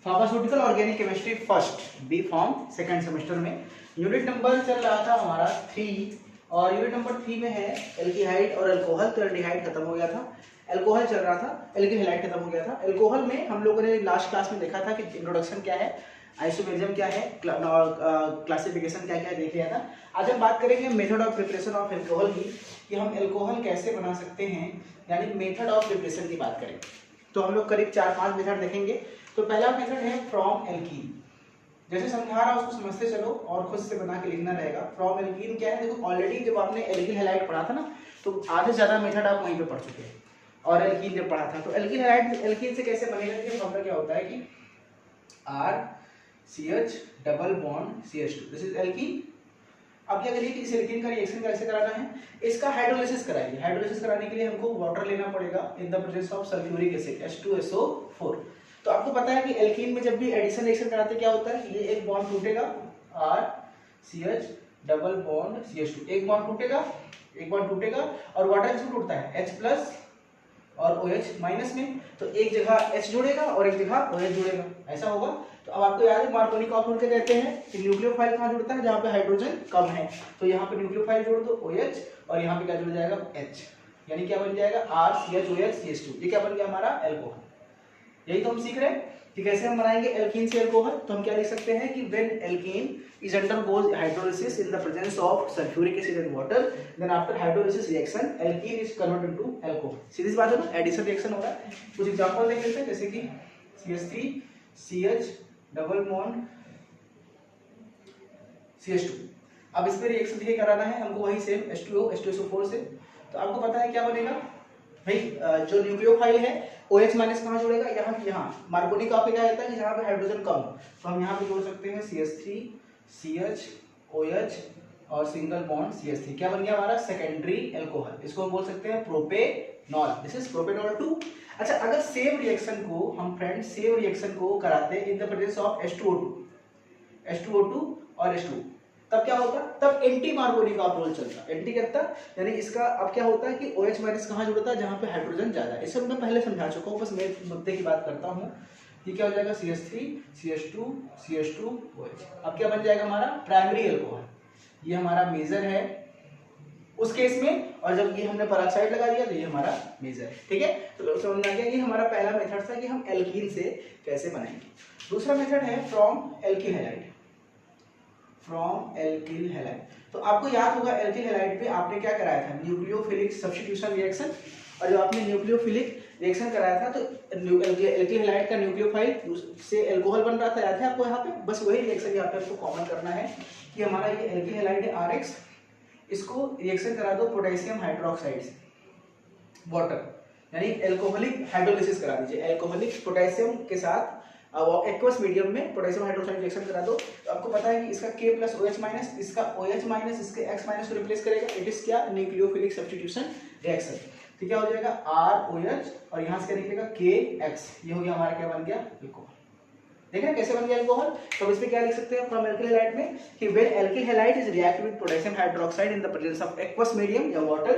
Pharmaceutical organic chemistry first B pharm second semester में unit number चल रहा था हमारा 3 और यूनिट नंबर 3 में है एल्कीहाइड और अल्कोहल। तो एल्डिहाइड खत्म हो गया था, अल्कोहल चल रहा था, एल्कीहाइड खत्म हो गया था। अल्कोहल में हम लोगों ने लास्ट क्लास में देखा था कि इंट्रोडक्शन क्या है, आइसोमेरिज्म क्या है, क्लासिफिकेशन क्या क्या देख लिया था। आज हम बात करेंगे method of preparation of alcohol की, कि हम अल्कोहल कैसे बना सकते हैं, यानी मेथड ऑफ प्रिपरेशन की बात करें तो हम लोग करीब 4-5 मेथड देखेंगे। तो पहला मेथड है फ्रॉम एल्कीन। जैसे समझा रहा उसको समझते चलो और खुद से बना के लिखना रहेगा। फ्रॉम एल्कीन क्या है, देखो ऑलरेडी जब आपने एल्किल हैलाइड पढ़ा था ना तो आधे से ज्यादा मेथड आप वहीं पे पढ़ चुके हैं। और एल्कीन जब पढ़ा था तो एल्किल हैलाइड एल्कीन से कैसे बनेगा, कि फॉर्मूला क्या होता है कि RCH double bond CH2, this is alkene. अब क्या करिए कि इस एल्कीन का रिएक्शन कैसे कराना है, इसका हाइड्रोलिसिस कराइए। हाइड्रोलिसिस कराने के लिए हमको वाटर लेना पड़ेगा इन the presence of sulphuric acid H2SO4। तो आपको पता है कि एल्कीन में जब भी एडिशन रिएक्शन कराते क्या होता है, ये एक बॉन्ड टूटेगा RCH डबल बॉन्ड CH2, एक बॉन्ड टूटेगा और वाटर किसमें टूटता है H प्लस और OH माइनस में। तो एक जगह H जुड़ेगा और एक जगह OH जुड़ेगा, ऐसा होगा। तो अब आपको याद है मार्कोनी कॉम्पाउंड क्या कहते हैं कि न्यूक्लियोफाइल कहाँ जुड़ता है, जहाँ पे हाइड्रोजन कम है। तो यहाँ पे न्यूक्लियोफाइल जोड़ दो OH और यहाँ पे क्या जुड़ जाएगा H, यानी क्या बन जाएगा RCH OH ये क्या बन गया हमारा एल्कोहल। यही तो हम सीख रहे हैं कि कैसे हम बनाएंगे एल्कीन से एल्कोहल। तो हम क्या लिख सकते हैं कि when alkene is undergoes hydrolysis in the presence of sulphuric acid and water, then after hydrolysis reaction alkene is converted into alcohol. सीधी सी बात है ना, एडिशन रिएक्शन हो रहा है। कुछ एग्जांपल देख लेते हैं, जैसे कि CH3 CH double bond CH2। अब इस पे रिएक्शन देखिए कराना है हमको वही सेम H2O H2SO4 से। तो आपको पता है क्या बनेगा भाई, जो न्यूक्लियोफाइल है OH माइनस कहाँ जुड़ेगा, यहाँ मार्कोनी का क्या कहता है कि जहाँ पे हाइड्रोजन कम हो। तो हम यहाँ पे जोड़ सकते हैं CH3 CH OH और सिंगल बॉन्ड CH3, क्या बन गया हमारा सेकेंडरी एल्कोहल। इसको हम बोल सकते हैं प्रोपेनॉल, दिस इज प्रोपेनॉल 2। अच्छा, अगर सेम रिएक्शन को हम फ्रेंड सेम रिएक्शन को कराते इन द प्रेजेंस ऑफ H2O2 और H2, तब क्या होता, तब एंटी मार्कोनी का रोल चलता। एंटी करता यानी इसका अब क्या होता है कि OH माइनस कहाँ जुड़ता है, जहाँ पे हाइड्रोजन ज्यादा है। इसे मैं पहले समझा चुका हूँ, बस मैं मुद्दे की बात करता हूँ। ये क्या हो जाएगा CH3 CH2 OH। अब क्या बन जाएगा हमारा प्राइमरी एल्कोहल, ये हमारा मेजर है उस केस में, और जब ये हमने पेरोक्साइड लगा दिया तो ये हमारा मेजर है। ठीक है, तो समझ में आ गया। ये हमारा पहला मेथड था कि हम एल्कीन से कैसे बनाएंगे। दूसरा मेथड है from alkyl halide. From alkyl halide, तो आपको याद होगा एल्किल हैलाइड पे आपने क्या कराया था, न्यूक्लियोफिलिक सब्स्टिट्यूशन रिएक्शन। और जब आपने न्यूक्लियोफिलिक रिएक्शन कराया था तो एल्किल हैलाइड का न्यूक्लियोफाइल से एल्कोहल बन रहा था, याद है आपको। यहाँ पे बस वही रिएक्शन यहाँ पे आपको कॉमन करना है कि हमारा ये एल्किल हैलाइड है RX, इसको रिएक्शन करा दो पोटेशियम हाइड्रोक्साइड से वाटर, यानी एल्कोहलिक हाइड्रोलिसिस करा दीजिए। एल्कोहलिक पोटेशियम के साथ एक्वस मीडियम में पोटेशियम हाइड्रोक्साइड रिएक्शन करा दो। तो आपको पता है कि इसका K प्लस OH माइनस, इसका OH माइनस इसके X माइनस को रिप्लेस करेगा। इट इज क्या, न्यूक्लियोफिलिक सब्स्टिट्यूशन रिएक्शन। तो क्या हो जाएगा ROH और यहाँ से क्या निकलेगा KX, ये हो गया हमारा क्या बन गया एल्कोहल। देख रहे हैं कैसे बन गया एल्कोहल। तो इसमें क्या लिख सकते हैं फ्रॉम एल्किल हैलाइड में कि when alkyl halide is react with potassium hydroxide in the presence of aqueous medium या water,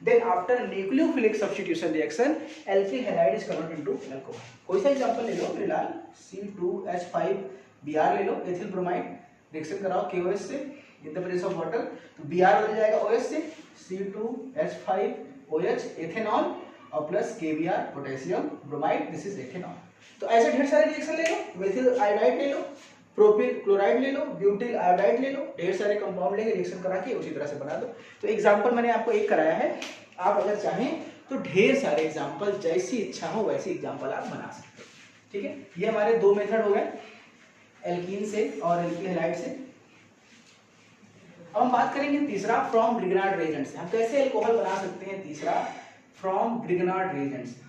then after nucleophilic substitution reaction alkyl halide is converted into alcohol. कोई सा एग्जांपल ले लो, फिलहाल C2H5Br ले लो, एथिल ब्रोमाइड रिएक्शन कराओ KOH से in the presence of water, तो Br बदल जाएगा OH से, C2H5OH एथेनॉल और plus KBr potassium bromide, this is ethanol. तो ऐसे ढेर सारे रिएक्शन ले लो, मेथिल आयोडाइड ले लो, प्रोपिल क्लोराइड ले लो, ब्यूटिल आयोडाइड ले लो, ढेर सारे कंपाउंड लेके रिएक्शन करा के उसी तरह से बना दो। तो एग्जांपल मैंने आपको एक कराया है, आप अगर चाहें तो ढेर सारे एग्जांपल जैसी इच्छा हो वैसी एग्जांपल आप बना सकते हो। ठीक है, ये हमारे दो मेथड हो गए, एल्कीन से और एल्किल हैलाइड से। अब हम बात करेंगे तीसरा फ्रॉम ग्रिग्नार्ड रिएजेंट से। हम कैसे एल्कोहल बना सकते हैं, तीसरा फ्रॉम ग्रिग्नार्ड रिएजेंट से।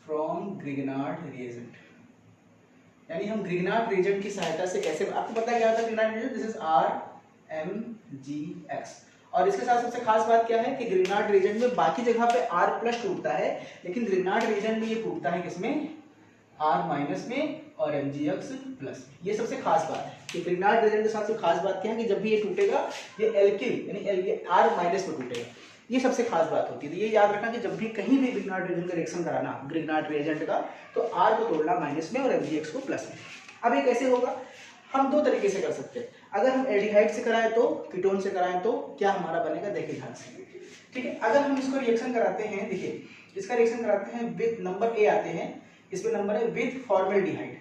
फ्रॉम ग्रिग्नार्ड रिएजेंट, यानी हम ग्रिग्नार्ड रिएजेंट की सहायता से कैसे, आपको पता है क्या होता है Grignard reagent, this is RMGX। और इसके साथ सबसे खास बात क्या है कि ग्रिग्नार्ड रिएजेंट में बाकी जगह पे R प्लस टूटता है, लेकिन ग्रिग्नार्ड रिएजेंट में ये टूटता है किसमें, R माइनस में और MgX प्लस। ये सबसे खास बात है कि ग्रिग्नार्ड रिएजेंट के साथ सबसे खास बात क्या है कि जब भी ये टूटेगा ये एल्किल यानी R माइनस में टूटेगा। ये सबसे खास बात होती है। तो ये याद रखना कि जब भी कहीं भी ग्रिग्नार्ड रिएजेंट का रिएक्शन कराना, ग्रिग्नार्ड रिएजेंट का, तो R को तोड़ना माइनस में और MgX को प्लस में। अब ये कैसे होगा, हम दो तरीके से कर सकते हैं। अगर हम एल्डिहाइड से कराएं तो, कीटोन से कराएं तो क्या हमारा बनेगा, देखिए ध्यान से, ठीक है। अगर हम इसको रिएक्शन कराते हैं, देखिए इसका रिएक्शन कराते हैं विद, नंबर ए आते हैं, इसमें नंबर है विद फॉर्मेल्डिहाइड,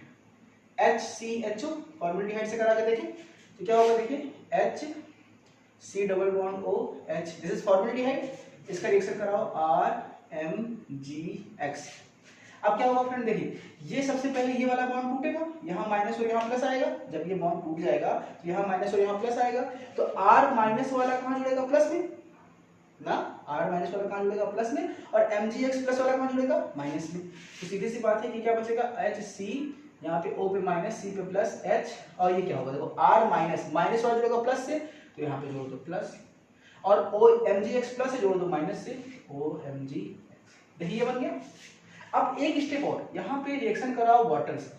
HCHO, फॉर्मेल्डिहाइड से करा के देखें तो क्या होगा, देखिए HC double bond OH, this is formaldehyde, इसका रिएक्शन कराओ RMgX। अब क्या होगा फ्रेंड, देखिए ये सबसे पहले ये वाला बॉन्ड टूटेगा, यहाँ माइनस और यहाँ प्लस आएगा, जब ये बॉन्ड टूट जाएगा तो यहाँ माइनस और यहाँ प्लस आएगा, तो R माइनस वाला कहाँ जुड़ेगा, प्लस में ना, R माइनस वाला कहाँ जुड़ेगा, प्लस में, और MgX प्लस वाला कहाँ जुड़ेगा, माइनस में। तो सीधी सी बात है कि क्या बचेगा, HC, यहाँ पे O पे माइनस, C पे प्लस, H, और ये क्या होगा, देखो R माइनस, माइनस वाला जुड़ेगा प्लस से, तो यहाँ पे जोड़ दो प्लस, और MgX प्लस से जोड़ दो माइनस से, OMgX, देखिए ये बन गया। अब एक स्टेप और, यहाँ पे रिएक्शन कराओ वाटर से,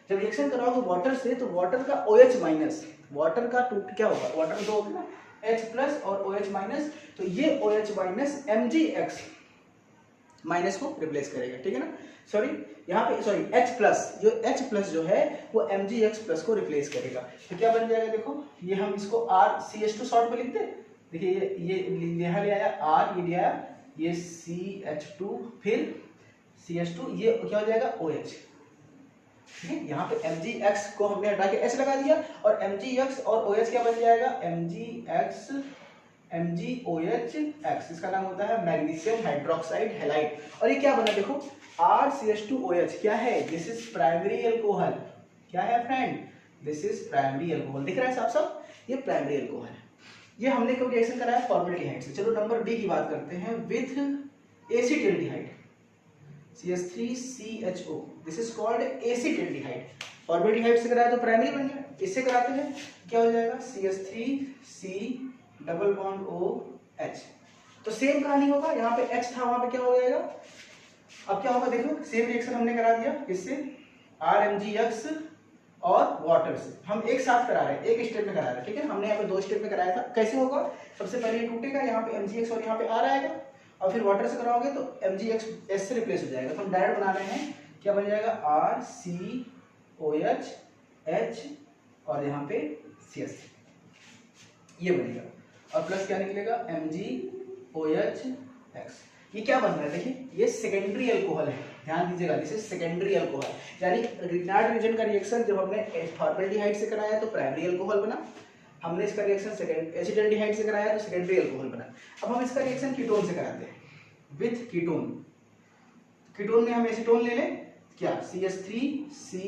जब रिएक्शन कराओगे वाटर से तो वाटर का OH माइनस, वाटर का टूट क्या होगा, वाटर दो होगा ना, H प्लस और OH माइनस, तो ये OH माइनस MgX माइनस को रिप्लेस करेगा, ठीक है ना, सॉरी यहाँ पे सॉरी H प्लस, जो H प्लस जो है वो MgX प्लस को रिप्लेस करेगा, तो क्या बन जाएगा, देखो ये हम इसको RCH2 शॉर्ट में लिखते हैं, देखिए ये यहाँ ले आया R, ये ले आया ये CH2, फिर CH2, ये क्या हो जाएगा OH, ठीक है। यहाँ पे MgX को हमने हटा के H लगा दिया, और MgX और OH क्या बन जाएगा, MgOHX, इसका नाम होता है मैग्नीशियम हाइड्रोक्साइड हैलाइड। और ये क्या बना, देखो RCH2OH क्या है, दिस इज प्राइमरी एल्कोहल, क्या है friend, this is primary alcohol, दिख रहा है साफ साफ, ये प्राइमरी एल्कोहल है। ये हमने कब रिएक्शन कराया, फॉर्मेल्डिहाइड से। चलो नंबर बी की बात करते हैं, with acetaldehyde, CH3CHO, this is called acetaldehyde. Formaldehyde से कराया तो प्राइमरी बन गया, इससे कराते हैं क्या हो जाएगा, CH3C डबल बॉन्ड OH, तो सेम कहानी होगा, यहाँ पे H था वहां पे क्या हो जाएगा, अब क्या होगा, देखो सेम रिएक्शन हमने करा दिया, किससे, RMgX और वाटर से, हम एक साथ करा रहे हैं, एक स्टेप में करा रहे हैं, ठीक है, हमने यहाँ पे दो स्टेप में कराया था। कैसे होगा, सबसे पहले ये टूटेगा, यहाँ पे MgX और यहाँ पे R आएगा, और फिर वाटर से कराओगे तो MgX S से रिप्लेस हो जाएगा, तो हम डायरेक्ट बना रहे हैं, क्या बन जाएगा, RCOH H और यहाँ पे CS, ये बनेगा, और प्लस क्या निकलेगा, MgOHX। ये क्या बन रहा है, देखिए ये सेकेंडरी अल्कोहल है, ध्यान दीजिएगा, दिस इज सेकेंडरी अल्कोहल, यानी ग्रिग्नार्ड रिएजेंट का रिएक्शन जब हमने फॉर्मेल्डिहाइड से कराया तो प्राइमरी अल्कोहल बना, हमने इसका रिएक्शन एसिटाल्डिहाइड से कराया तो सेकेंडरी अल्कोहल बना। अब हम इसका रिएक्शन कीटोन से कराते हैं, विथ कीटोन, कीटोन में हम एसीटोन ले लें, क्या CH3C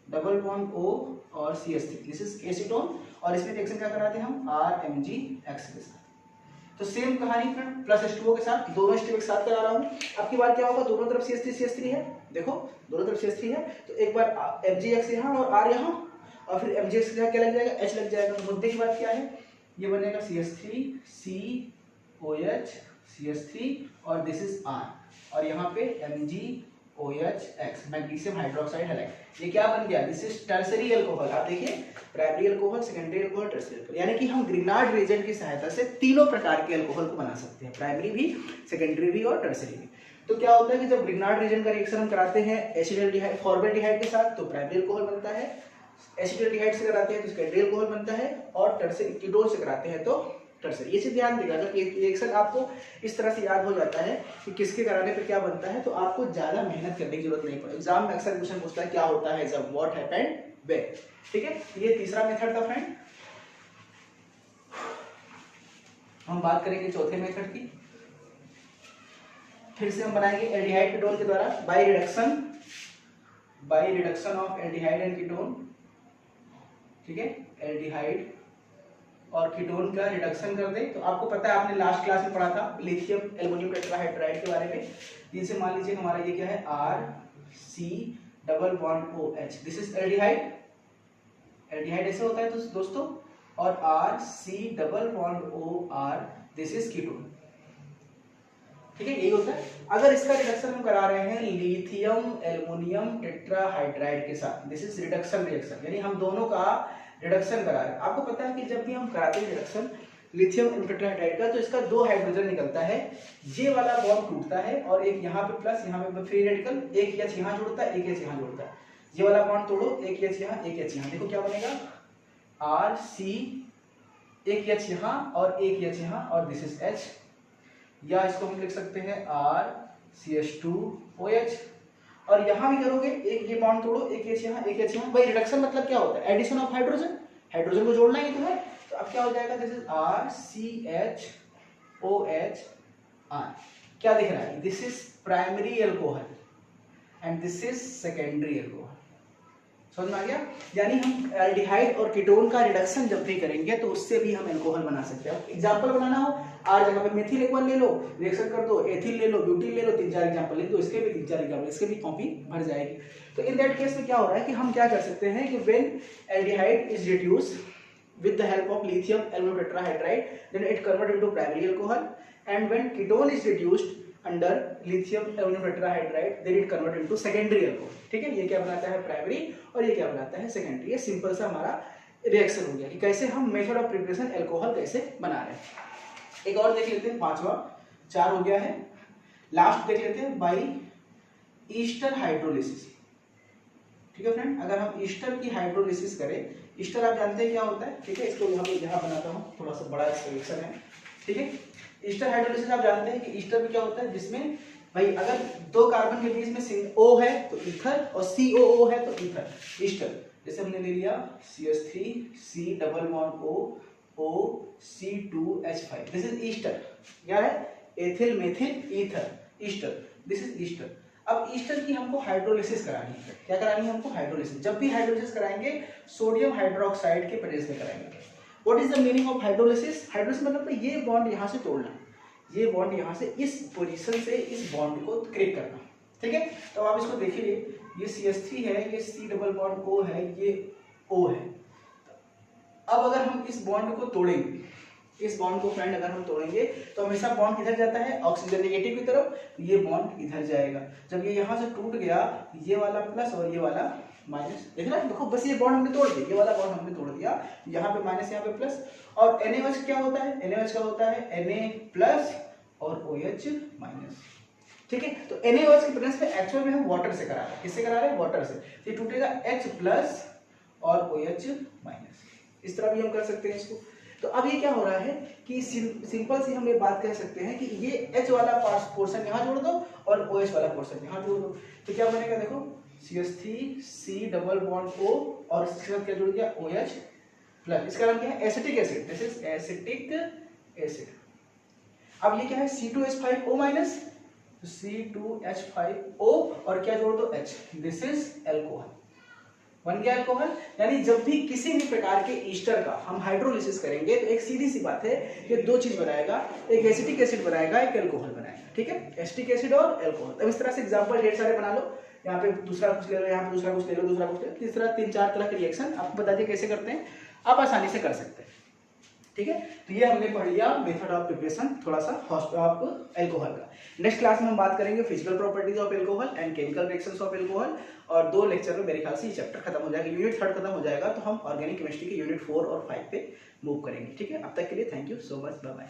डबल बॉन्ड O और CH3, दिस इज एसीटोन, और इसमें रिएक्शन क्या कराते हैं हम, RMgX के साथ। तो सेम कहानी फ्रेंड, प्लस H2O के साथ, दोनों स्टेप एक साथ करा रहा हूँ। अब की बार क्या होगा, दोनों तरफ CH3 है, देखो दोनों तरफ CH3 है, तो एक बार MgX यहाँ और R यहाँ, और फिर MgX के साथ क्या लग जाएगा, H लग जाएगा। तो मुद्दे की बात क्या है, ये बनेगा CH3COH CH3 और दिस इज R, और यहाँ पे MgOHX मैग्नीशियम हाइड्रोक्साइड हैलाइड। ये क्या बन गया, दिस इज टर्सरी अल्कोहल। आप देखिए primary alcohol, secondary alcohol, tertiary alcohol, यानी कि हम ग्रिग्नार्ड रिएजेंट की सहायता से तीनों प्रकार के अल्कोहल को बना सकते हैं, प्राइमरी भी, सेकेंडरी भी और टर्सरी भी। तो क्या होता है कि जब ग्रिग्नार्ड रिएजेंट का रिएक्शन हम कराते हैं एसिटाल्डिहाइड फॉर्मेल्डिहाइड के साथ तो प्राइमरी अल्कोहल बनता है, एसिटाल्डिहाइड से कराते हैं तो सेकेंडरी अल्कोहल बनता है, और टर्सरी कीटोन से कराते हैं तो टर्सरी। ये चीज ध्यान देगा, अगर रिएक्शन आपको इस तरह से याद हो जाता है कि किसके कराने पे क्या बनता है, तो आपको ज्यादा मेहनत करने की जरूरत नहीं पड़ेगी। एग्जाम में अक्सर क्वेश्चन पूछता है क्या होता है जब, व्हाट हैपेंड व्हेन, ठीक है। ये तीसरा मेथड था फ्रेंड। हम बात करेंगे चौथे मेथड की, फिर से हम बनाएंगे एल्डिहाइड कीटोन के द्वारा by reduction of aldehyde and ketone, ठीक है। एल्डिहाइड और कीटोन का रिडक्शन कर दे, तो आपको पता है आपने लास्ट क्लास में पढ़ा था लिथियम एल्युमिनियम टेट्राहाइड्राइड के बारे में। जिनसे मान लीजिए हमारा ये क्या है, RC double bond OH, this is aldehyde, aldehyde ऐसे होता है तो दोस्तों, और RC double bond OR, this is ketone, ठीक है, यही होता है। अगर इसका रिडक्शन हम करा रहे हैं लिथियम एल्युमिनियम टेट्राहाइड्राइड के साथ, दिस इज रिडक्शन रिएक्शन, यानी हम दोनों का रिडक्शन करा रहे हैं। आपको पता है कि जब भी हम कराते हैं रिडक्शन लिथियम एल्यूमिनियम टेट्राहाइड्राइड का, तो इसका 2 हाइड्रोजन निकलता है, ये वाला बॉन्ड टूटता है और एक यहाँ पे प्लस, यहाँ पे फ्री रेडिकल, एक एच यहाँ जोड़ता है, एक एच यहाँ जोड़ता है, ये वाला बॉन्ड तोड़ो, एक एच यहाँ, एक एच यहाँ, देखो क्या बनेगा आर सी, एक एच यहाँ और एक एच यहाँ, और दिस इज एच, या इसको हम लिख सकते हैं R C H two O H, और यहाँ भी करोगे, एक ये बॉन्ड तोड़ो, एक एच यहाँ, एक एच यहाँ। भाई रिडक्शन मतलब क्या होता है, एडिशन ऑफ हाइड्रोजन, हाइड्रोजन को जोड़ना ही तो है। तो अब क्या हो जाएगा, this is R C H O H R, क्या दिख रहा है, this is primary alcohol and this is secondary alcohol. समझ में आ गया? यानी हम एल्डिहाइड और कीटोन का रिडक्शन जब भी करेंगे तो उससे भी हम एल्कोहल बना सकते हैं। एग्जांपल बनाना हो, आर जगह पे मेथिल एक बार ले लो, रिएक्शन कर दो, एथिल ले लो, ब्यूटिल ले लो, 3-4 एग्जांपल ले दो, इसके भी 3-4 एग्जांपल, इसके भी कॉपी भर जाएगी। तो इन दैट केस में क्या हो रहा है कि हम क्या कर सकते हैं कि when aldehyde is reduced with the help of lithium aluminum tetrahydride, then it convert into primary alcohol, and when ketone is reduced under lithium aluminum tetrahydride, then it convert into secondary alcohol। ठीक है, ये क्या बनाता है primary और ये क्या बनाता है सेकेंडरी। ये सिंपल सा हमारा रिएक्शन हो गया कि कैसे हम मेथड ऑफ प्रिपरेशन एल्कोहल कैसे बना रहे हैं। एक और देख लेते हैं, 5वां 4 हो गया है, लास्ट देख लेते हैं बाई ईस्टर हाइड्रोलिसिस। ठीक है फ्रेंड, अगर हम ईस्टर की हाइड्रोलिसिस करें, ईस्टर आप जानते हैं क्या होता है, ठीक है, इसको यहाँ बनाता हूँ, थोड़ा सा बड़ा रिएक्शन है। ठीक है, ईस्टर हाइड्रोलिसिस आप जानते हैं कि ईस्टर में क्या होता है, जिसमें भाई अगर 2 कार्बन के बीच में O है तो ईथर और COO है तो ईथर, ईस्टर। जैसे हमने ले लिया CH3 C double bond O C2H5, this is Easter. क्या है, ethyl methyl ether, Easter, this is Easter. अब ईस्टर की हमको हाइड्रोलिसिस करानी है, क्या करानी है हमको, हाइड्रोलिसिस। जब भी हाइड्रोलिसिस कराएंगे सोडियम हाइड्रोक्साइड के प्रेजेंस में कराएंगे। What is the meaning of hydrolysis? Hydrolysis मतलब तो ये बॉन्ड यहाँ से तोड़ना, ये बॉन्ड यहाँ से इस पोजीशन से इस बॉन्ड को क्रिएट करना। ठीक है, तो आप इसको देखिए, ये CH3 है, ये C डबल बॉन्ड O है, ये O है। अब अगर हम इस बॉन्ड को तोड़ेंगे, इस बॉन्ड को फ्रेंड अगर हम तोड़ेंगे तो हमेशा बॉन्ड किधर जाता है, ऑक्सीजन नेगेटिव की तरफ, ये बॉन्ड इधर जाएगा। जब ये यहाँ से टूट गया, ये वाला प्लस और ये वाला माइनस, देख रहा है, देखो बस ये बॉन्ड हमने तोड़ दिया, ये वाला बॉन्ड हमने तोड़ दिया, यहाँ पे माइनस यहाँ पे प्लस। और NaOH क्या होता है, NaOH का होता है Na प्लस और OH माइनस। ठीक है, तो NaOH के प्रेजेंस में एक्चुअल में हम वाटर से करा रहे हैं, किससे करा रहे हैं, वाटर से। तो ये टूटेगा H प्लस और OH माइनस, इस तरह भी हम कर सकते हैं इसको। तो अब ये क्या हो रहा है कि सिंपल सी हम ये बात कह सकते हैं कि ये H वाला पोर्शन यहाँ जोड़ दो और OH वाला पोर्शन यहाँ जोड़ दो, तो क्या बनेगा, देखो CH3 C double bond O और इसके साथ क्या जुड़ गया OH प्लस, इसका नाम क्या है, acetic acid, this is acetic acid. अब ये क्या है, C2H5O माइनस, C2H5O और क्या जोड़ दो H, दिस इज एल्कोहल, बन गया अल्कोहल। यानी जब भी किसी भी प्रकार के ईस्टर का हम हाइड्रोलिसिस करेंगे तो एक सीधी सी बात है कि 2 चीज बनाएगा, एक एसिटिक एसिड बनाएगा, एक एल्कोहल बनाएगा। ठीक है, एसिटिक एसिड और एल्कोहल। अब इस तरह से एग्जांपल ढेर सारे बना लो, यहाँ पे दूसरा कुछ ले लो, यहाँ पे दूसरा कुछ ले लो, दूसरा कुछ ले लो, तीसरा 3-4 तरह के रिएक्शन आपको बता दिए कैसे करते हैं, आप आसानी से कर सकते हैं। ठीक है, तो ये हमने पढ़ लिया मेथड ऑफ प्रिपरेशन थोड़ा सा ऑफ एल्कोहल का। नेक्स्ट क्लास में हम बात करेंगे physical properties of alcohol and chemical reactions of alcohol, और 2 लेक्चर में मेरे ख्याल से ये चैप्टर खत्म हो जाएगा, यूनिट 3 खत्म हो जाएगा, तो हम ऑर्गेनिक केमिस्ट्री के यूनिट 4 और 5 पे मूव करेंगे। ठीक है, अब तक के लिए thank you so much, bye bye.